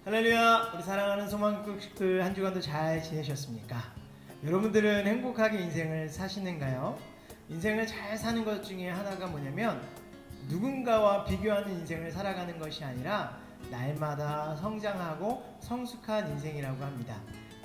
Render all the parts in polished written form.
할렐루야! 우리 사랑하는 소망국들 한 주간도 잘 지내셨습니까? 여러분들은 행복하게 인생을 사시는가요? 인생을 잘 사는 것 중에 하나가 뭐냐면 누군가와 비교하는 인생을 살아가는 것이 아니라 날마다 성장하고 성숙한 인생이라고 합니다.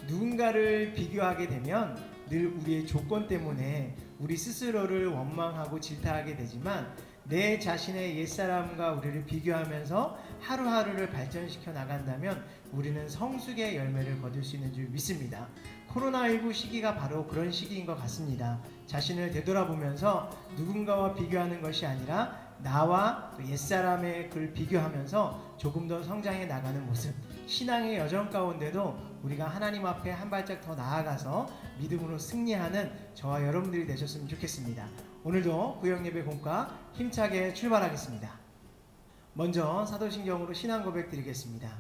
누군가를 비교하게 되면 늘 우리의 조건 때문에 우리 스스로를 원망하고 질타하게 되지만 내 자신의 옛사람과 우리를 비교하면서 하루하루를 발전시켜 나간다면 우리는 성숙의 열매를 거둘 수 있는 줄 믿습니다. 코로나19 시기가 바로 그런 시기인 것 같습니다. 자신을 되돌아보면서 누군가와 비교하는 것이 아니라 나와 또 옛사람의 그를 비교하면서 조금 더 성장해 나가는 모습, 신앙의 여정 가운데도 우리가 하나님 앞에 한 발짝 더 나아가서 믿음으로 승리하는 저와 여러분들이 되셨으면 좋겠습니다. 오늘도 구역예배 공과 힘차게 출발하겠습니다. 먼저 사도신경으로 신앙 고백 드리겠습니다.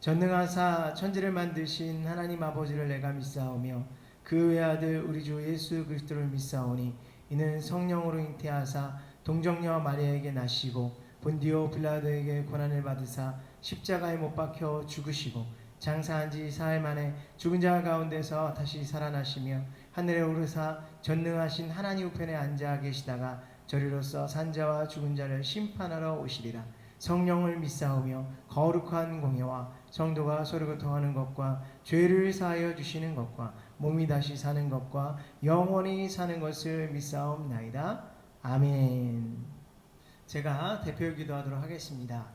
전능하사 천지를 만드신 하나님 아버지를 내가 믿사오며 그 외아들 우리 주 예수 그리스도를 믿사오니 이는 성령으로 잉태하사 동정녀 마리아에게 나시고 본디오 빌라도에게 고난을 받으사 십자가에 못 박혀 죽으시고 장사한 지 사흘 만에 죽은 자 가운데서 다시 살아나시며 하늘에 오르사 전능하신 하나님 우편에 앉아 계시다가 저리로서 산자와 죽은 자를 심판하러 오시리라. 성령을 믿사오며 거룩한 공예와 성도가 서로 교통하는 것과 죄를 사하여 주시는 것과 몸이 다시 사는 것과 영원히 사는 것을 믿사옵나이다. 아멘. 제가 대표 기도하도록 하겠습니다.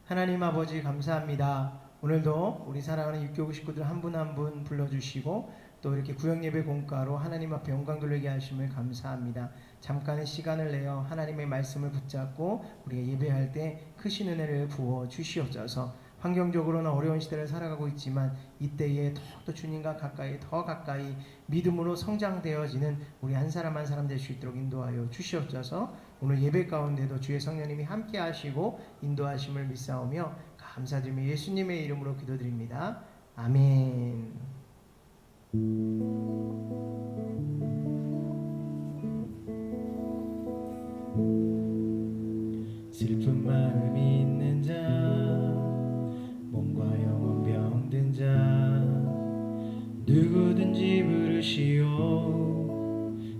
하나님 아버지 감사합니다. 오늘도 우리 사랑하는 육교구 식구들 한 분 한 분 불러주시고 또 이렇게 구역예배 공과로 하나님 앞에 영광 돌리게 하심을 감사합니다. 잠깐의 시간을 내어 하나님의 말씀을 붙잡고 우리가 예배할 때 크신 은혜를 부어 주시옵소서. 환경적으로는 어려운 시대를 살아가고 있지만 이때에 더욱더 주님과 더 가까이 믿음으로 성장되어지는 우리 한 사람 한 사람 될 수 있도록 인도하여 주시옵소서. 오늘 예배 가운데도 주의 성령님이 함께 하시고 인도하심을 믿사오며 감사드리며 예수님의 이름으로 기도드립니다. 아멘. 슬픈 마음이 있는 자, 몸과 영혼 병든 자, 누구든지 부르시오.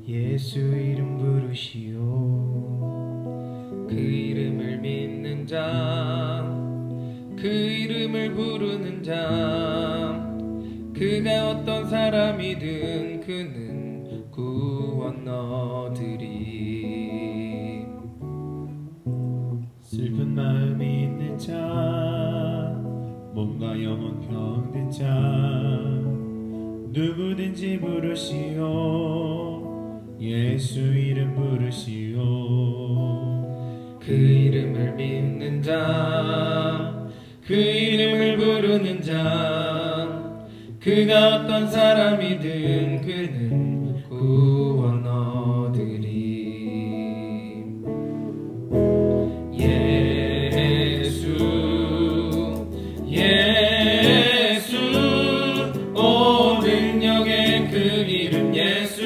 예수 이름 부르시오. 그 이름을 믿는 자, 그 이름을 부르는 자, 그가 어떤 사람이든 그는 구원 얻으리. 슬픈 마음이 있는 자, 몸과 영혼 병든 자, 누구든지 부르시오. 예수 이름 부르시오. 그 이름을 믿는 자, 그 이름을 부르는 자, 그가 어떤 사람이든 그는 구원 얻으리. 예수 예수 오 능력의 그 이름 예수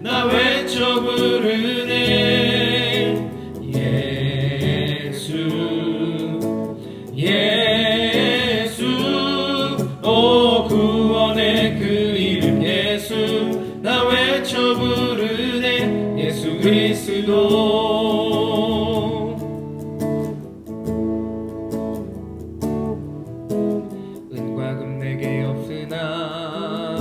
나 외쳐 부르네. 예수 예수 오 구원의 그 이름 예수 나 외쳐 부르네. 예수 그리스도. 은과 금 내게 없으나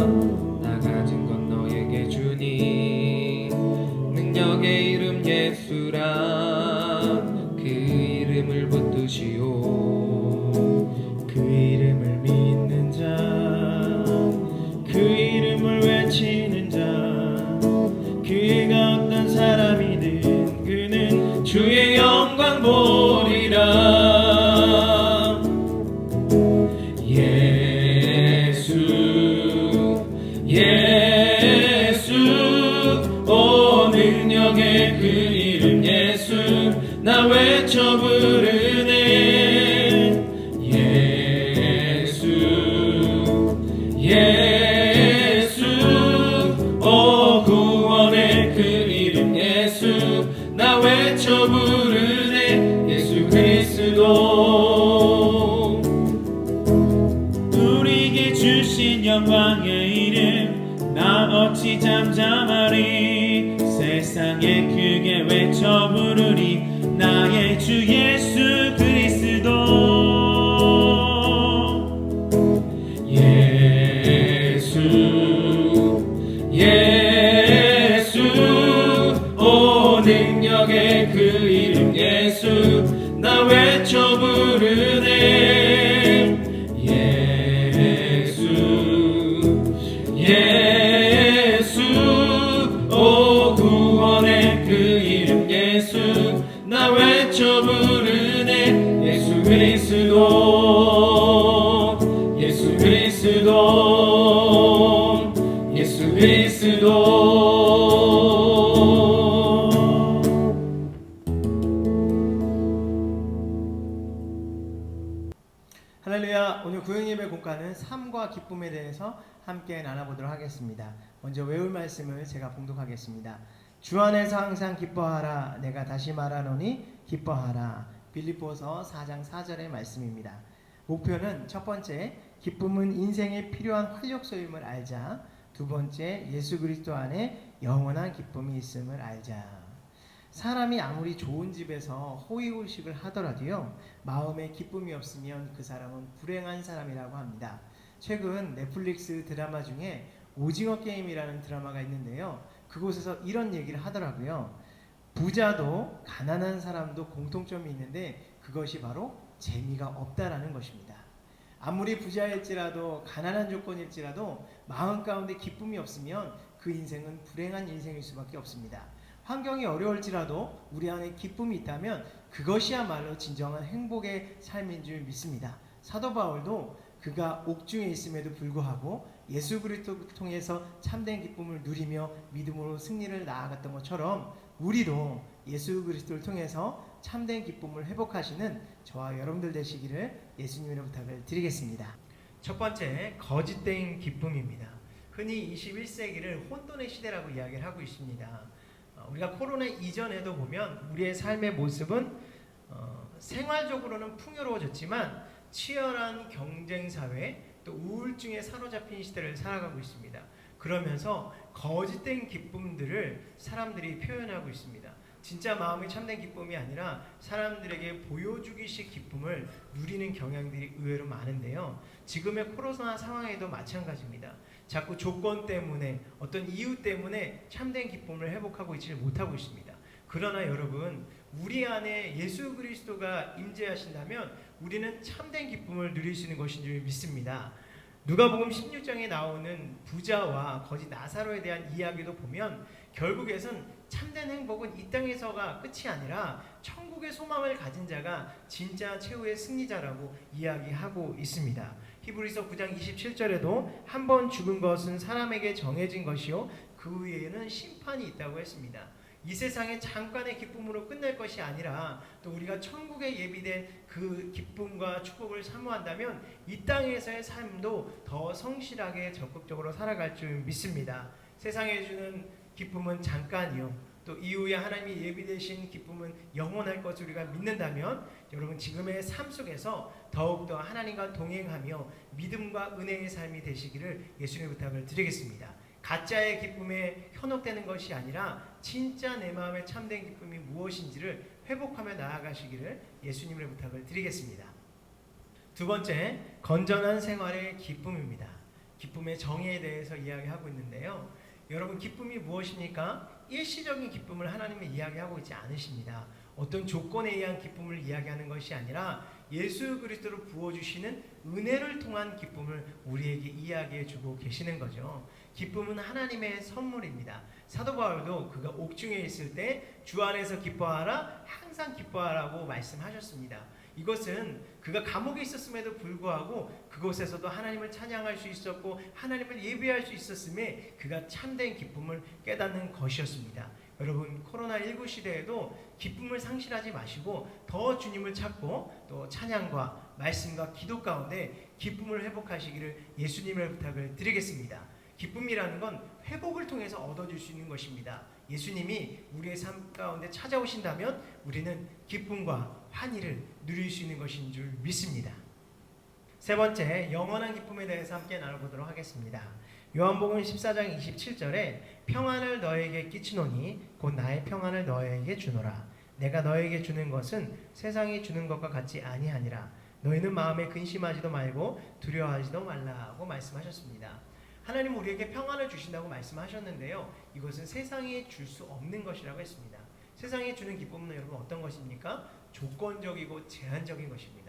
나 가진 건 너에게 주니 능력의 이름 예수라. 그 이름을 붙드시오. 그 이름을 믿는 자, 그 이름을 외치는 자, 그가 어떤 사람이든 그는 주의 영광 보리라. 예수 예수 오 능력의 그 이름 예수 나 외쳐 부르네. 예수 예수 오 구원의 그 이름 예수 나 외쳐 부르네. 예수 그리스도. 영광의 이름 나 어찌 잠잠하리 세상에 크게 외쳐 부르리 나의 주 예수 그리스도 예수 예수 오 능력의 그 이름 예수 나 외쳐 부르네 예수 예수 오 구원의 그 이름 예수 나 외쳐 부르네 예수 그리스도 예수 그리스도 예수 그리스도 할렐루야. 오늘 구행예배 공과는 삶과 기쁨에 대해서 함께 나눠보도록 하겠습니다. 먼저 외울 말씀을 제가 봉독하겠습니다. 주 안에서 항상 기뻐하라. 내가 다시 말하노니 기뻐하라. 빌립보서 4장 4절의 말씀입니다. 목표는 첫 번째, 기쁨은 인생에 필요한 활력소임을 알자. 두 번째, 예수 그리스도 안에 영원한 기쁨이 있음을 알자. 사람이 아무리 좋은 집에서 호의호식을 하더라도요, 마음에 기쁨이 없으면 그 사람은 불행한 사람이라고 합니다. 최근 넷플릭스 드라마 중에 오징어 게임이라는 드라마가 있는데요, 그곳에서 이런 얘기를 하더라고요. 부자도 가난한 사람도 공통점이 있는데 그것이 바로 재미가 없다라는 것입니다. 아무리 부자일지라도 가난한 조건일지라도 마음 가운데 기쁨이 없으면 그 인생은 불행한 인생일 수밖에 없습니다. 환경이 어려울지라도 우리 안에 기쁨이 있다면 그것이야말로 진정한 행복의 삶인 줄 믿습니다. 사도 바울도 그가 옥중에 있음에도 불구하고 예수 그리스도를 통해서 참된 기쁨을 누리며 믿음으로 승리를 나아갔던 것처럼 우리도 예수 그리스도를 통해서 참된 기쁨을 회복하시는 저와 여러분들 되시기를 예수님의 부탁을 드리겠습니다. 첫 번째, 거짓된 기쁨입니다. 흔히 21세기를 혼돈의 시대라고 이야기를 하고 있습니다. 우리가 코로나 이전에도 보면 우리의 삶의 모습은 생활적으로는 풍요로워졌지만 치열한 경쟁사회 또 우울증에 사로잡힌 시대를 살아가고 있습니다. 그러면서 거짓된 기쁨들을 사람들이 표현하고 있습니다. 진짜 마음이 참된 기쁨이 아니라 사람들에게 보여주기식 기쁨을 누리는 경향들이 의외로 많은데요. 지금의 코로나 상황에도 마찬가지입니다. 자꾸 조건 때문에 어떤 이유 때문에 참된 기쁨을 회복하고 있지 못하고 있습니다. 그러나 여러분, 우리 안에 예수 그리스도가 임재하신다면 우리는 참된 기쁨을 누릴 수 있는 것인 줄 믿습니다. 누가복음 16장에 나오는 부자와 거지 나사로에 대한 이야기도 보면 결국에는 참된 행복은 이 땅에서가 끝이 아니라 천국의 소망을 가진 자가 진짜 최후의 승리자라고 이야기하고 있습니다. 히브리서 9장 27절에도 한 번 죽은 것은 사람에게 정해진 것이요 그 후에는 심판이 있다고 했습니다. 이 세상의 잠깐의 기쁨으로 끝날 것이 아니라 또 우리가 천국에 예비된 그 기쁨과 축복을 사모한다면 이 땅에서의 삶도 더 성실하게 적극적으로 살아갈 줄 믿습니다. 세상에 주는 기쁨은 잠깐이요 또 이후에 하나님이 예비되신 기쁨은 영원할 것을 우리가 믿는다면 여러분 지금의 삶 속에서 더욱더 하나님과 동행하며 믿음과 은혜의 삶이 되시기를 예수님의 부탁을 드리겠습니다. 가짜의 기쁨에 현혹되는 것이 아니라 진짜 내 마음에 참된 기쁨이 무엇인지를 회복하며 나아가시기를 예수님의 부탁을 드리겠습니다. 두 번째, 건전한 생활의 기쁨입니다. 기쁨의 정의에 대해서 이야기하고 있는데요. 여러분, 기쁨이 무엇입니까? 일시적인 기쁨을 하나님이 이야기하고 있지 않으십니다. 어떤 조건에 의한 기쁨을 이야기하는 것이 아니라 예수 그리스도로 부어주시는 은혜를 통한 기쁨을 우리에게 이야기해주고 계시는 거죠. 기쁨은 하나님의 선물입니다. 사도 바울도 그가 옥중에 있을 때 주 안에서 기뻐하라, 항상 기뻐하라고 말씀하셨습니다. 이것은 그가 감옥에 있었음에도 불구하고 그곳에서도 하나님을 찬양할 수 있었고 하나님을 예배할 수 있었음에 그가 참된 기쁨을 깨닫는 것이었습니다. 여러분, 코로나19 시대에도 기쁨을 상실하지 마시고 더 주님을 찾고 또 찬양과 말씀과 기도 가운데 기쁨을 회복하시기를 예수님의 부탁을 드리겠습니다. 기쁨이라는 건 회복을 통해서 얻어질 수 있는 것입니다. 예수님이 우리의 삶 가운데 찾아오신다면 우리는 기쁨과 환희를 누릴 수 있는 것인 줄 믿습니다. 세 번째, 영원한 기쁨에 대해서 함께 나눠보도록 하겠습니다. 요한복음 14장 27절에 평안을 너에게 끼치노니 곧 나의 평안을 너에게 주노라. 내가 너에게 주는 것은 세상이 주는 것과 같지 아니하니라. 너희는 마음에 근심하지도 말고 두려워하지도 말라고 말씀하셨습니다. 하나님은 우리에게 평안을 주신다고 말씀하셨는데요. 이것은 세상이 줄 수 없는 것이라고 했습니다. 세상이 주는 기쁨은 여러분 어떤 것입니까? 조건적이고 제한적인 것입니다.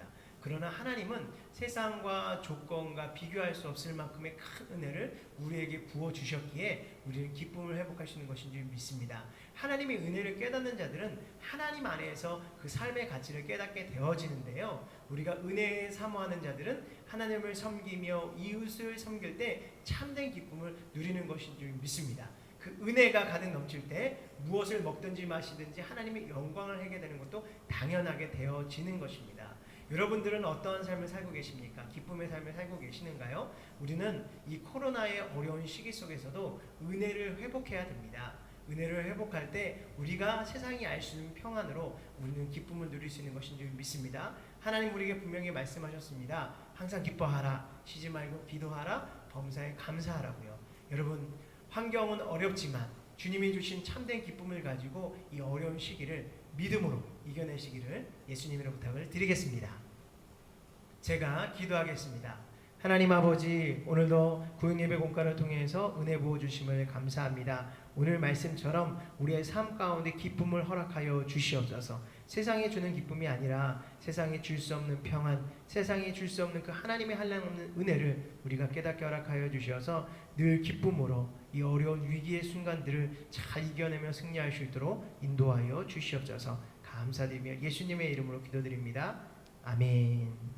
그러나 하나님은 세상과 조건과 비교할 수 없을 만큼의 큰 은혜를 우리에게 부어주셨기에 우리는 기쁨을 회복하시는 것인 줄 믿습니다. 하나님의 은혜를 깨닫는 자들은 하나님 안에서 그 삶의 가치를 깨닫게 되어지는데요. 우리가 은혜에 사모하는 자들은 하나님을 섬기며 이웃을 섬길 때 참된 기쁨을 누리는 것인 줄 믿습니다. 그 은혜가 가득 넘칠 때 무엇을 먹든지 마시든지 하나님의 영광을 하게 되는 것도 당연하게 되어지는 것입니다. 여러분들은 어떠한 삶을 살고 계십니까? 기쁨의 삶을 살고 계시는가요? 우리는 이 코로나의 어려운 시기 속에서도 은혜를 회복해야 됩니다. 은혜를 회복할 때 우리가 세상이 알 수 있는 평안으로 우리는 기쁨을 누릴 수 있는 것인 줄 믿습니다. 하나님 우리에게 분명히 말씀하셨습니다. 항상 기뻐하라, 쉬지 말고 기도하라, 범사에 감사하라고요. 여러분, 환경은 어렵지만 주님이 주신 참된 기쁨을 가지고 이 어려운 시기를 믿음으로 이겨내시기를 예수님으로 부탁을 드리겠습니다. 제가 기도하겠습니다. 하나님 아버지, 오늘도 구역예배 공과를 통해서 은혜 부어주심을 감사합니다. 오늘 말씀처럼 우리의 삶 가운데 기쁨을 허락하여 주시옵소서. 세상이 주는 기쁨이 아니라 세상이 줄 수 없는 평안, 세상이 줄 수 없는 그 하나님의 한량없는 은혜를 우리가 깨닫게 허락하여 주셔서 늘 기쁨으로 이 어려운 위기의 순간들을 잘 이겨내며 승리할 수 있도록 인도하여 주시옵소서. 감사드리며 예수님의 이름으로 기도드립니다. 아멘.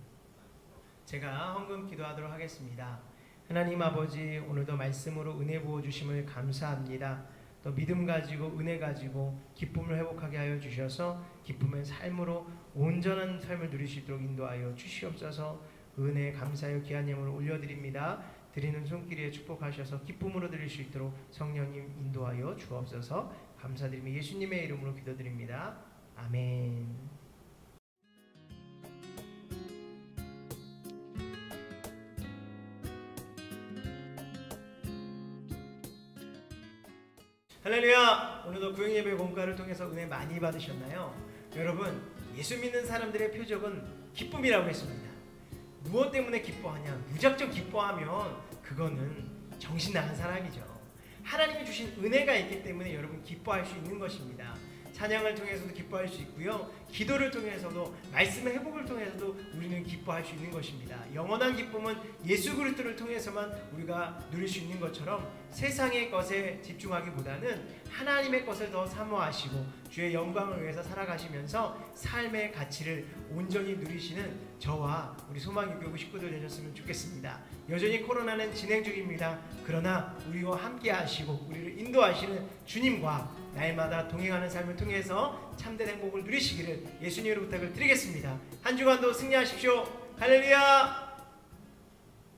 제가 헌금 기도하도록 하겠습니다. 하나님 아버지, 오늘도 말씀으로 은혜 부어주심을 감사합니다. 또 믿음 가지고 은혜 가지고 기쁨을 회복하게 하여 주셔서 기쁨의 삶으로 온전한 삶을 누릴 수 있도록 인도하여 주시옵소서. 은혜 감사하여 귀한 예물을 올려드립니다. 드리는 손길에 축복하셔서 기쁨으로 드릴 수 있도록 성령님 인도하여 주옵소서. 감사드리며 예수님의 이름으로 기도드립니다. 아멘. 할렐루야! 오늘도 구역예배 공과를 통해서 은혜 많이 받으셨나요? 여러분, 예수 믿는 사람들의 표적은 기쁨이라고 했습니다. 무엇 때문에 기뻐하냐? 무작정 기뻐하면 그거는 정신 나간 사람이죠. 하나님이 주신 은혜가 있기 때문에 여러분 기뻐할 수 있는 것입니다. 찬양을 통해서도 기뻐할 수 있고요. 기도를 통해서도, 말씀의 회복을 통해서도 우리는 기뻐할 수 있는 것입니다. 영원한 기쁨은 예수 그리스도를 통해서만 우리가 누릴 수 있는 것처럼 세상의 것에 집중하기보다는 하나님의 것을 더 사모하시고 주의 영광을 위해서 살아가시면서 삶의 가치를 온전히 누리시는 저와 우리 소망유교부 식구들 되셨으면 좋겠습니다. 여전히 코로나는 진행 중입니다. 그러나 우리와 함께 하시고 우리를 인도하시는 주님과 날마다 동행하는 삶을 통해서 참된 행복을 누리시기를 예수님으로 부탁을 드리겠습니다. 한 주간도 승리하십시오. 할렐루야!